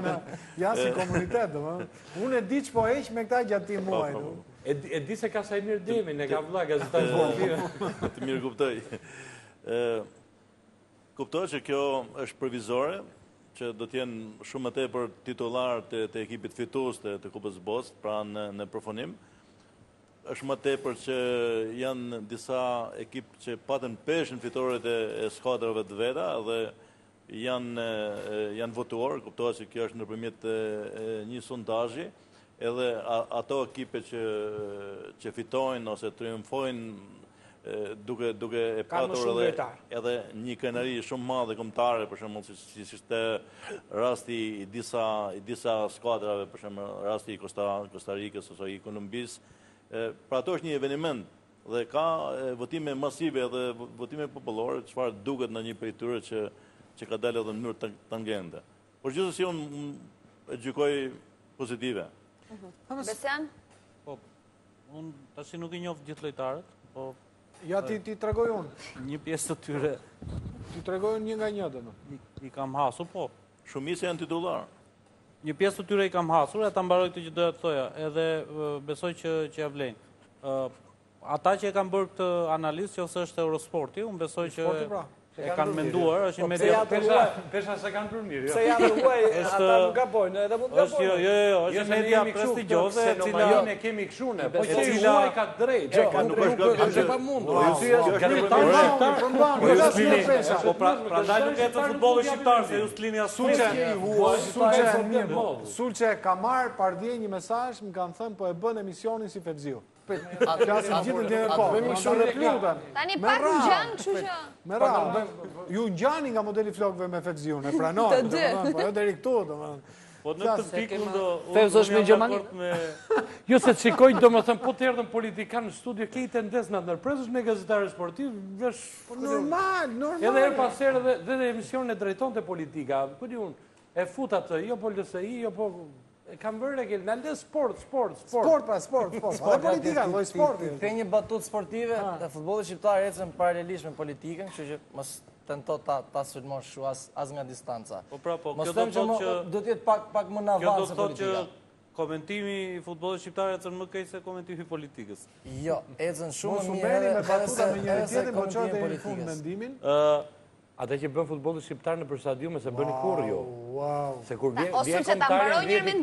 me ja si komunitet, domethënë. Unë e di ç'po heq me këta gjatë 10 muajve.
E di se ka Sajmir Demin, e ka vëlla gazetar sportive.
Të mirë kuptoj. Kuptoj që kjo është provizore, që do t'jenë shumë më tepër titullar të ekipit fitues të Kupës së Botës, pra në përfundim. Është më tepër që janë disa ekip që patën peshën fitoret e skuadrave të veta dhe janë votuar, kuptohet që kjo është nëpërmjet një sondazhi, edhe ato ekipe që fitojnë ose triumfojnë duke e patur edhe një krenari shumë madhe kombëtare, për shembull si ishte rasti i disa skuadrave, për shembull rasti i Costa Ricës ose i Kolumbisë. Pra ato është një eveniment dhe ka votime masive dhe votime popullore, çfarë duket në një prej tyre që ka dalë edhe në mënyrë tangente. Por gjithsesi unë e gjykoj pozitive.
Besian?
Po, unë tash nuk i njoh gjithë lojtarët, po
ja ti tregoj unë.
Një pjesë të tyre.
Ti tregoj unë një nga një domethënë.
I kam hasur, po.
Shumica janë titullar.
Një pjesë të tyre i kam hasur, e ta mbaroj këtë që doja të thoja, edhe besoj që ja vlejnë. Ata që e kanë bërë këtë analizë, që ose është Eurosporti, unë besoj që e kanë menduar, është një media
pesha se kanë bërë mirë.
Se janë huaj, ata nuk gabojnë, edhe mund të gabojnë.
Jo, është media prestigjioze, e cila
ne kemi këshune, po që huaj ka drejt.
Nuk është
pa mundur.
Po prandaj nuk e të futbolli shqiptar, se ju s'lini
Sulçe ka marrë pardje një mesazh, më kanë thënë po e bën emisionin si Fevziu. Klasin gjithë në po.
Tani pak në gjanë, kështu që...
Me radhë, ju në gjani nga modeli flokëve me Fevziu, e pranoj, po jo deri këtu,
po në këtë pikë
Fevz është me Gjermani?
Jo se të shikojnë, do më thëmë, po të erdhën politikanë në studio, ke i tendes në nërpresës me gazetarë sportiv, vesh...
Normal.
Edhe herë pas herë dhe emisionin e drejton të politika, ku di unë, e fut atë, jo po LSI, jo po... Kam vërë e në ndë sport.
Dhe politika, dhe sporti.
Ke një batut sportive, dhe futbolli shqiptar ecën paralelisht me politikën, kështu që mos tento ta sulmosh shu as nga distanca.
Po pra, po,
kjo do të thotë që do të jetë pak më në avans se politika. Kjo do të thotë
që komentimi i futbollit shqiptar ecën më keq se komentimi i politikës.
Jo, ecën shumë mirë
me batuta me njëri tjetrin, po çojë deri në fund mendimin.
Ata që bën futbolli shqiptar në për stadiume se bëni kurrë jo. Se kur vjen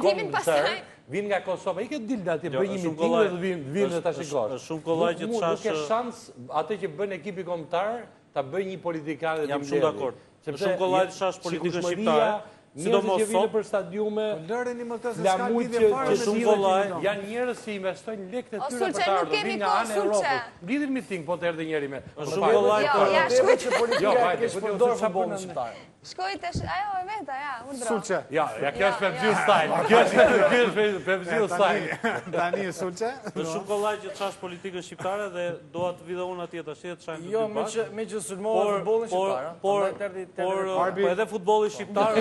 kombëtar, vin nga Kosova, i ke dilë atje bëj një miting dhe vin dhe ta shikosh.
Është shumë kollaj që të shash.
Nuk ke shans atë që bën ekipi kombëtar ta bëj një politikanë.
Jam shumë dakord. Është shumë kollaj të shash politikën shqiptare. Sidomos
sot për stadiume,
lëreni më këtë se s'ka lidhje fare
shumë kollaj, janë njerëz që investojnë lekët e tyre për të ardhur, vinë nga anë e Europës. Blidhin miting po të erdhë njëri me.
Është shumë kollaj
që politika e kesh përdorur futbollin shqiptar.
Shkoj të ajo e veta, ja, urdhro.
Sulçe.
Ja, kjo është Pepsiu style. Kjo është Pepsiu style.
Tani Sulçe.
Është shumë kollaj që të shash politikën shqiptare dhe doa të vi dhe unë atje tash të shajmë.
Jo, me që sulmova futbollin shqiptar,
por edhe futbolli shqiptar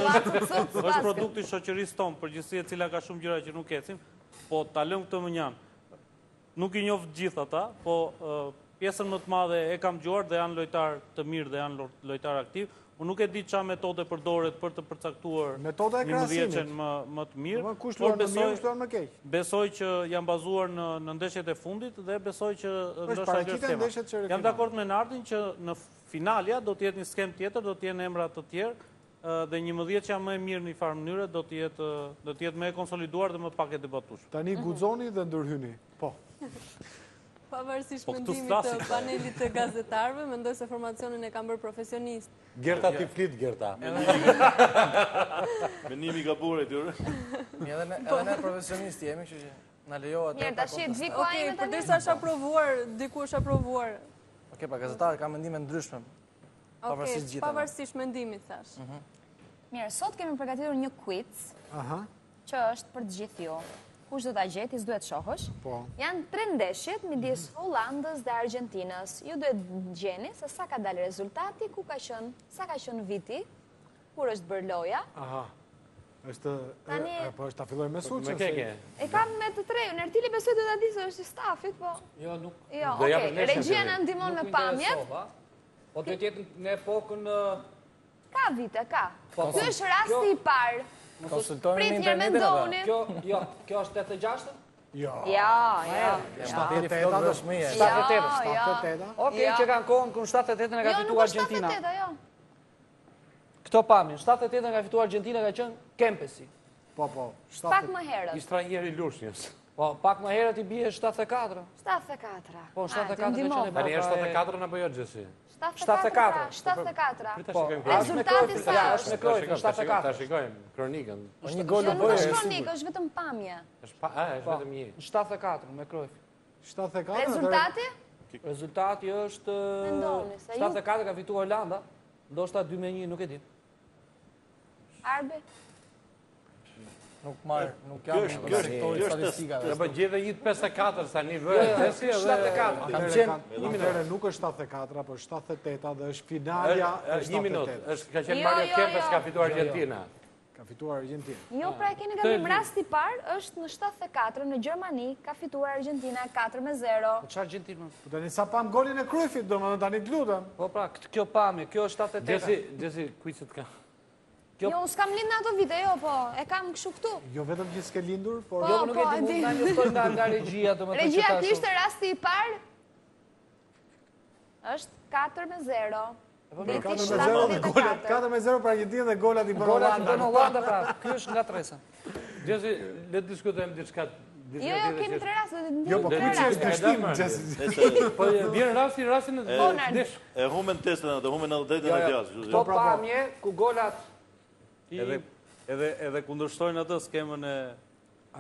është produkti i shoqërisë tonë, përgjithësi e cila ka shumë gjëra që nuk ecin, po ta lëm këtë mënjan. Nuk i njoh gjithë ata, po pjesën më të madhe e kam dëgjuar dhe janë lojtar të mirë dhe janë lojtar aktiv. Unë nuk e di çfarë metode përdoret për të përcaktuar
metoda e krahasimit
më të mirë.
Kush luan më mirë, kush luan më keq.
Besoj që janë bazuar në ndeshjet e fundit dhe besoj që ndoshta gjë. Jam dakord me Nardin që në finalja do të jetë një skem tjetër, do të jenë emra të tjerë dhe 11 që janë më e mirë në një farë mënyre do të jetë më e konsoliduar dhe më pak e debatueshëm.
Tani guxoni dhe ndërhyni. Po.
Pavarësisht mendimit të panelit të gazetarëve, mendoj se formacionin e kanë bërë profesionist.
Gerta ti flit, Gerta.
Mendimi ka burë tyre.
Edhe ne profesionistë jemi, kështu që na lejohet.
Mirë, tash e di ku ai me tani.
Përderisa është aprovuar, diku është aprovuar.
Okej, pa gazetarë kanë mendime ndryshme. Pavarësisht gjithave.
Pavarësisht mendimit thash.
Mirë, sot kemi përgatitur një quiz. Që është për të gjithë ju. Kush do ta gjeti, s'duhet shohësh. Janë 3 ndeshjet midis Hollandës dhe Argjentinës. Ju duhet gjeni se sa ka dalë rezultati, sa ka qenë viti, kur është bërë loja.
Është po është ta fillojmë me Sulçën.
E kam me të tre. Ertili besoj do ta di se është i stafit, po.
Jo, nuk.
Jo, okay. Regjia na ndihmon me pamjet.
Po do të jetë në epokën
ka vite, ka. Ky është rasti i parë.
Konsultojmë në internet.
Kjo është 86?
Jo.
78 është më e.
78. Okej, që kanë kohën kur 78-ën e ka fituar Argentina.
Jo, nuk është 78, jo.
Këto pamin, 78-ën e ka fituar Argentina ka qenë Kempesi.
Po.
Pak më herët.
I stranjeri Lushnjës.
Po, pak më herët i bie 74.
74.
Po, 74 ka qenë.
Tani është 74 apo jo Xhesi?
74.
Po,
rezultati sa
është me Cruyff, 74.
Ta shikojmë kronikën.
Një gol
nuk është kronikë, është vetëm pamje.
Është vetëm një.
74 me Cruyff.
74?
Rezultati është 74 ka fituar Holanda, ndoshta 2-1, nuk e di.
Arbi?
Nuk jam statistikave.
Po gjete një 54 tani vë.
74.
Kam qenë
një minutë, nuk është 74, apo 78 dhe është finalja e 78.
Një minutë, ka qenë Mario Kempes ka fituar Argentina.
Ka fituar Argentina.
Jo, pra e keni gabim, rasti i parë është në 74 në Gjermani, ka fituar Argentina 4-0.
Po çfarë Argentinë?
Po tani sa pam golin e Cruyffit, domethënë tani të lutem.
Po pra, kjo pamje, kjo është 78.
Gjesi kuicet ka.
Jo, unë s'kam lind në ato vite, jo, po, e kam kështu këtu.
Jo, vetëm që s'ke lindur, por...
Jo, nuk e di mund nga luftoj nga regjia, do më të që
regjia kishte rasti i parë, është 4-0.
4-0 për Argentinën dhe golat i bën Holanda.
Golat i bën Holanda, pra, kjo është nga tresa.
Gjesi, le të diskutojmë diçka.
Jo, kemi 3 raste.
Jo, po kuçi është dështim, Gjesi.
Po vjen rastin e
e humbën testën atë, humbën 98-ën e djallë.
Po pamje, ku golat
edhe kundërshtojnë atë skemën e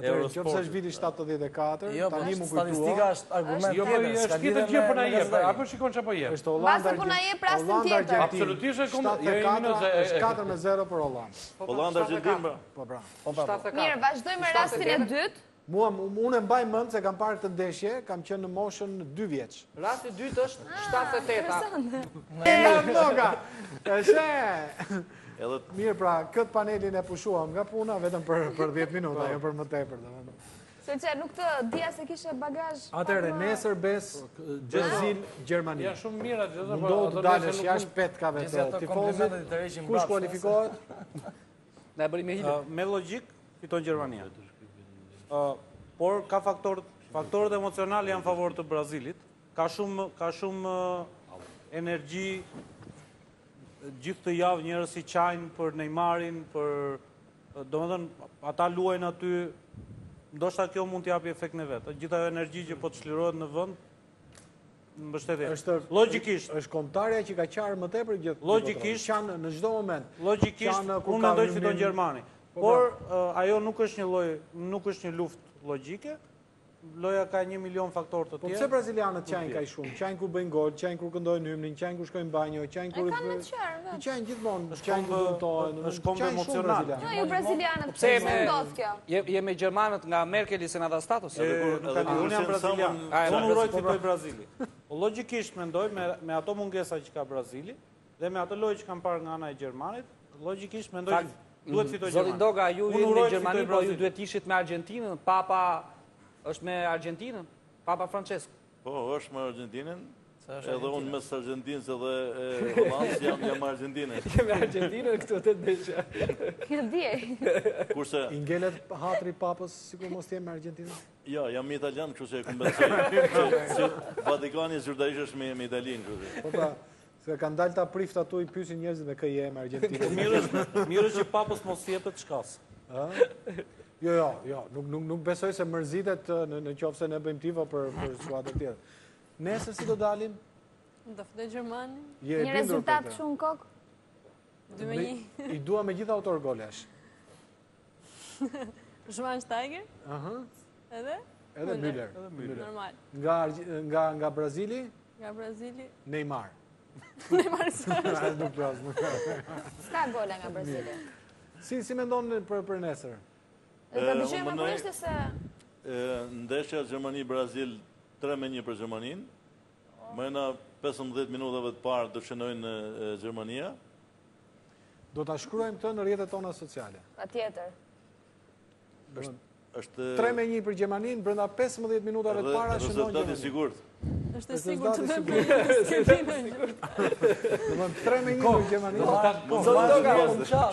Eurosport. Qofse është viti 74, tani mu kujtua.
Statistika është argument
tjetër. Jo, është tjetër gjë po na jep. Apo shikon çapo jep.
Është Holanda.
Basta po na jep rastin tjetër.
Absolutisht
është 4-0 për Hollandë.
Holanda Argentinë.
Po bra.
Mirë, vazhdojmë me rastin e dytë.
Unë e mbaj mend se kam parë të ndeshje, kam qenë në moshën 2 vjeç.
Rasti i dytë është 78.
Mirë, pra, këtë panelin e pushuam nga puna vetëm për 10 minuta, jo për më tepër.
Se që nuk të dija se kishe bagazh.
Atëherë, nesër bes Brazil, Gjermani.
Janë shumë mira,
mundohet të dalësh jashtë petkave të tifozit. Kush kualifikohet?
Na bëri me hile.
Me logjik fiton Gjermania. Por ka faktorët emocionale janë favor të Brazilit. Ka shumë energji gjithë të javë njerëz si qajnë për Neymarin, domethënë ata luajnë aty, ndoshta kjo mund t'japi efekt në vetë. Gjitha ajo energji që po të çlirohet në vend, mbështetje. Logjikisht,
është kombëtarja që ka qarë më tepër gjithë.
Logjikisht,
qanë në çdo moment.
Logjikisht, unë mendoj që fiton Gjermani. Por ajo nuk është një luftë logjike. Loja ka 1 milion faktorë të tjerë.
Po pse brazilianët qajnë kaq shumë? Qajnë kur bëjnë gol, qajnë kur këndojnë hymnin, qajnë kur shkojnë banjo, qajnë kur i qajnë gjithmonë, qajnë kur lutojnë.
Është kombë emocional.
Jo, ju brazilianët, pse ndodh kjo?
Je me gjermanët nga Merkeli se nga dha status?
Unë jam brazilian. Unë uroj të fitoj Brazili. Logjikisht mendoj me ato mungesa që ka Brazili dhe me ato lojë që kam parë nga ana e Gjermanit, logjikisht mendoj duhet fitoj Gjermani.
Zoti Doga, ju jeni me Gjermani, po ju duhet ishit me Argentinën, Papa është me Argentinën, Papa Francesco.
Po, është me Argentinën, edhe unë mes Argentinës edhe Hollandës jam me Argentinën.
Me Argentinën këtu të ndeshja.
Kjo djej.
Kurse...
I ngelet hatri Papës, sikur mos t'jem me Argentinën?
Ja, jam me italian, kështu që e kumbesoj. Që Vatikani zyrtarisht është me Italinë, kështu.
Po pra, se kanë dalë ta prift atu i pyesin njerëzit me kë je me Argentinën.
Mirë që Papës mos jepet shkas.
Jo, nuk besoj se mërzitet në qoftë se ne bëjmë tifo për skuadrën tjetër. Nesër si do dalim?
Do fitoj Gjermani.
Një rezultat shumë kokë?
2-1.
I dua me gjitha autor golesh.
Schweinsteiger? Edhe?
Edhe Müller.
Normal.
Nga Brazili?
Nga Brazili?
Neymar.
Neymar s'është.
Nuk plas.
S'ka gole nga Brazili.
Si mendon për nesër?
Dhe dëgjojmë më ishte se...
Ndeshja Gjermani-Brazil 3-1 për Gjermaninë. Mëna 15 minutave të parë do shënojnë Gjermania.
Do ta shkruajmë këtë në rrjetet tona sociale.
Patjetër.
Është
3-1 për Gjermaninë, brenda 15 minutave të para shënon Gjermania.
Rezultati i sigurt.
Është sigurt të bëjmë.
3-1 për Gjermaninë.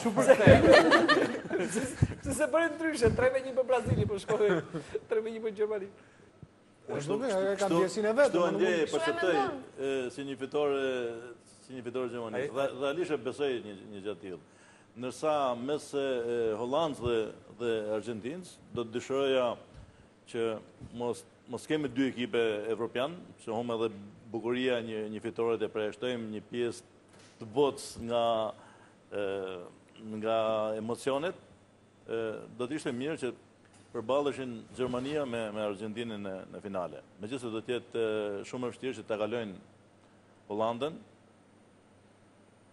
Super. Se bëri ndryshe, 3-1 për Brazili, po shkoi 3-1 për Gjermani.
Është duke, ka ndjesin e vetë.
Kështu ndje përshëtoj si një fitore Gjermanisë. Realisht e besoj një gjatë tillë. Nërsa mes Hollandës dhe Argentinës, do të dëshiroja që mos kemi dy ekipe evropian, që home edhe bukuria një fitore të përjashtojmë një pjesë të botës nga emocionet, do të ishte mirë që përballeshin Gjermania me Argentinën në finale. Megjithëse do të jetë shumë e vështirë që ta kalojnë Hollandën,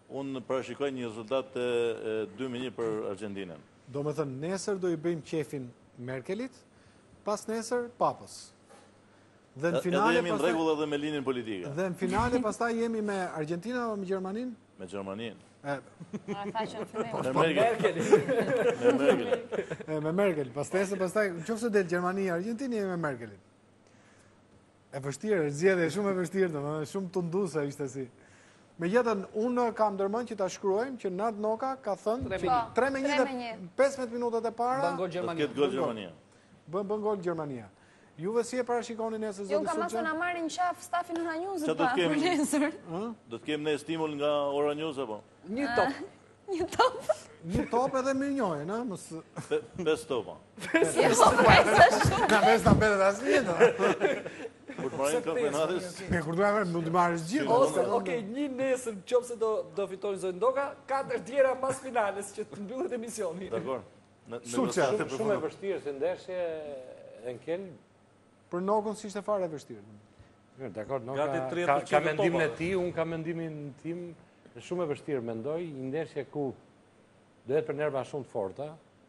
unë parashikoj një rezultat 2-1 për Argentinën.
Do me thënë, nesër do i bëjmë qefin Merkelit, pas nesër Papës.
Edhe jemi në rregull edhe me linjën politike.
Dhe në finale pastaj jemi me Argentinën apo me Gjermaninë?
Me Gjermaninë.
Me Merkel. Pastaj, nëse del Gjermania, Argentinë jemi me Merkelin. E vështirë, zgjedhje shumë e vështirë, shumë tunduese ishte si. Megjithatë, unë kam ndërmend që ta shkruajmë që Nat Noka ka thënë 3-1 15 minutat e para.
Bën gol Gjermania.
Gol Gjermania.
Bën gol Gjermania. Juve si e parashikoni nesër zoti Sulçan?
Jo, kam asë na marrin qaf stafin Ora News-it
për
nesër.
Do të kemi ne stimul nga Ora News apo?
Një top.
Një top?
Një top edhe mirë njohjen, ha?
5 topa.
Na mes ta bëhet asnjë.
Kur të marrin kampionatin.
Kur do të marrësh gjithë.
Okej, një nesër nëse do fitojnë zoti Ndoka, 4 tjera pas finales që të mbyllet emisioni.
Dakor.
Shumë e vështirë se ndeshje Enkel.
Për Nokën si ishte fare e vështirë.
Dakor, Noka ka mendimin e tij, unë kam mendimin tim, shumë e vështirë mendoj, një ndeshje ku do jetë për nerva shumë të forta,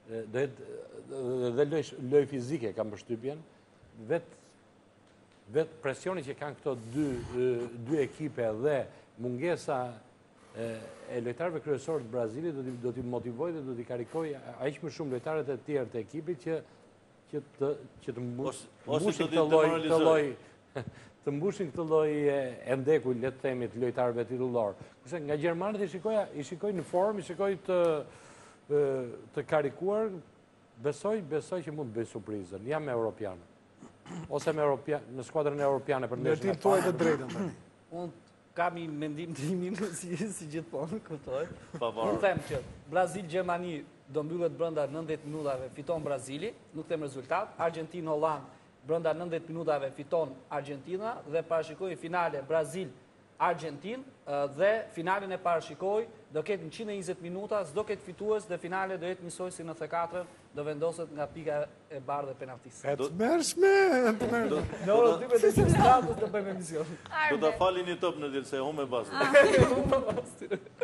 do jetë dhe loj fizike kam përshtypjen, vetë presioni që kanë këto dy ekipe dhe mungesa e lojtarëve kryesorë të Brazilit do t'i motivoj dhe do t'i karikoj aq më shumë lojtarët e tjerë të ekipit që të mbushin këtë lloj e ndeku, le të themi, të lojtarëve titullor. Kurse nga gjermanët i shikoj në formë, i shikoj të karikuar, besoj që mund të bëj surprizën. Jam me europianë. Ose në skuadrën europiane për ndeshjen e parë.
Ti thuaj të drejtën tani.
Unë kam i mendim timin si gjithmonë, kuptoj.
Pavarur.
Unë them që Brazil-Gjermani do mbyllet brenda 90 minutave, fiton Brazili, nuk them rezultat. Argentinë-Holland brenda 90 minutave fiton Argentina dhe parashikoj finale Brazil-Argentinë dhe finalen e parashikoj do ketë në 120 minuta, s'do ketë fitues dhe finale do jetë njësoj si në 94 do vendoset nga pika e bardhë e penaltisë.
E të mërshme!
Në orën 12 të bëjmë emision.
Do të fali një top në dilë, se hume bastë.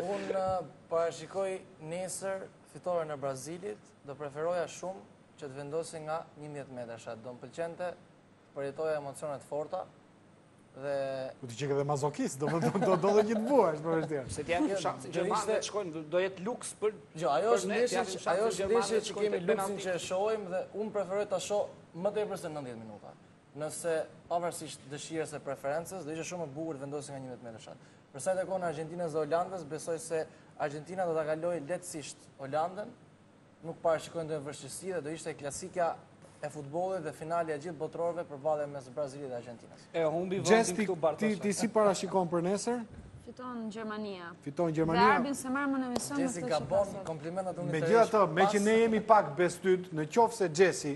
Unë parashikoj nesër fitore në Brazilit, do preferoja shumë që të vendosi nga 11 metra. Do më pëlqente, përjetoja emocionet forta, dhe...
U të qike dhe mazokist, do dhe një të bua, është për vështirë.
Se t'ja ke shansë, Gjermanët të shkojnë, do jetë luks për...
Ajo është ndeshje që kemi luksin që e shohim dhe unë preferoj të shoh më tepër se 90 minuta. Nëse pavarësisht dëshirës e preferencës, do ishte shumë më bukur të vendosi nga 11 metra. Për sa i takon Argentinës dhe Holandës, besoj se Argentina do ta kalojë lehtësisht Holandën, nuk parashikojnë ndonjë vështirësi dhe do ishte klasika e futbollit dhe finalja gjithë botërorëve përballje mes Brazilit dhe Argentinës.
E humbi vendin këtu Bartosz.
Ti si parashikon për nesër?
Fiton Gjermania.
Fiton Gjermania.
Dhe Arbin se marrë më në emision me
Gjesi gabon, komplimentat unë të
Megjithatë, me që ne jemi pak bestyt, në qoftë se Gjesi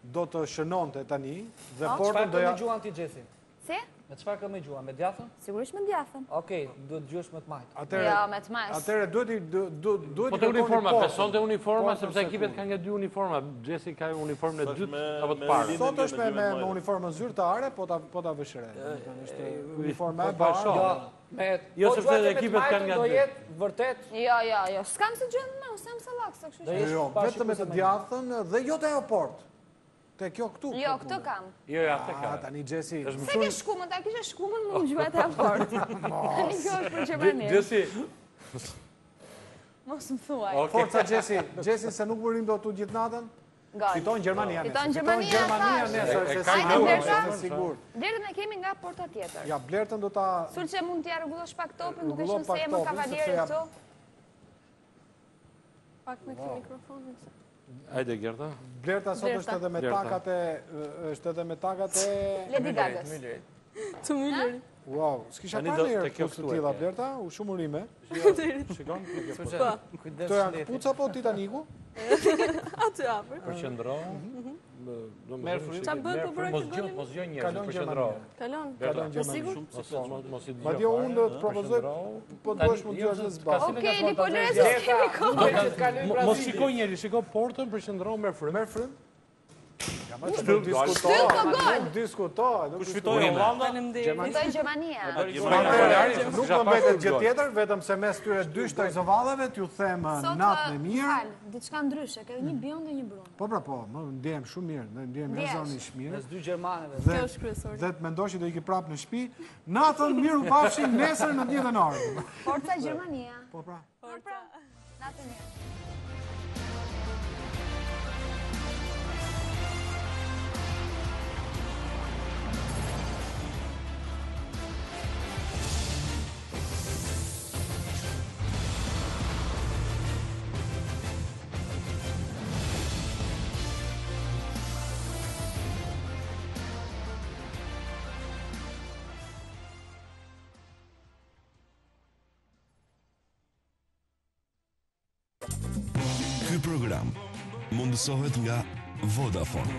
do të shënonte tani dhe portën do ja...
Çfarë më gjuan ti Gjesi?
Si?
Me çfarë këmë gjuan? Me djathën?
Sigurisht me djathën.
Okej, duhet dëgjosh me të majtë.
Jo, me të majtë.
Atëherë duhet
po të uniforma, besonte uniforma sepse ekipet kanë nga 2 uniforma. Gjesi ka uniformën e dytë apo të parë.
Sot është me uniformën zyrtare, po ta vëshre. Është uniforma e bashkë.
Jo sepse ekipet kanë nga 2.
Do jetë vërtet.
Jo, s'kam se gjën më, s'kam se lak, kështu që.
Jo, vetëm me të djathën dhe jo te aeroport. Te kjo këtu.
Jo, këtë kam.
Jo, te ka.
Tani Gjesi.
Se ke shkumën, ta kishe shkumën më gjuhet e aport. Tani kjo është për Gjermani.
Gjesi.
Mos më thuaj.
Forca Gjesi. Gjesi se nuk mërim do tu gjithë natën. Fiton Gjermania.
Fiton Gjermania
nesër.
Blertën e kemi nga porta tjetër.
Ja, Blertën do ta...
Sul që mund t'ja rregullosh pak topin, duke qenë se jemi kavalierë këtu.
Pak me këtë mikrofonin.
Hajde Gerta.
Blerta sot është edhe me takat e
Lady Gagës.
Të Mülleri.
Wow, s'kisha parë njërë këtu të tila, Blerta, u shumë urime.
Shikon?
Të janë këpuca po Titaniku?
Atë apër.
Përqendro.
Qa bëtë për bërë
Mos gjë njërë, përqendro.
Kalon.
Mos i
Ma djo unë dhe të propozoj, po të bësh mund të gjërë në zbarë.
Okej, një po lërës e kemi kohë.
Mos shikoj njëri, shikoj portën, përqendro, merë frym.
Merë frym? Diskuto.
Kush fitoi Hollanda?
Fitoi Gjermania.
Nuk më mbetet gjë tjetër, vetëm se mes tyre dy shtojzovallave t'ju them natën e mirë.
Diçka ndryshe, ka një biond dhe një brun.
Po, më ndjehem shumë mirë, ndjehem herzonisht mirë.
Mes dy gjermanëve.
Kjo është kryesor.
Dhe të mendoj që do iki prapë në shtëpi. Natën mirë u pafshim nesër në 10 orë.
Forca Gjermania.
Po pra.
Natën mirë.
Ky program mundësohet nga Vodafone.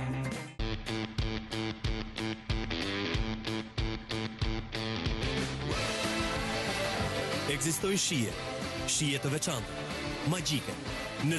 Ekzistojnë shije të veçanta, magjike,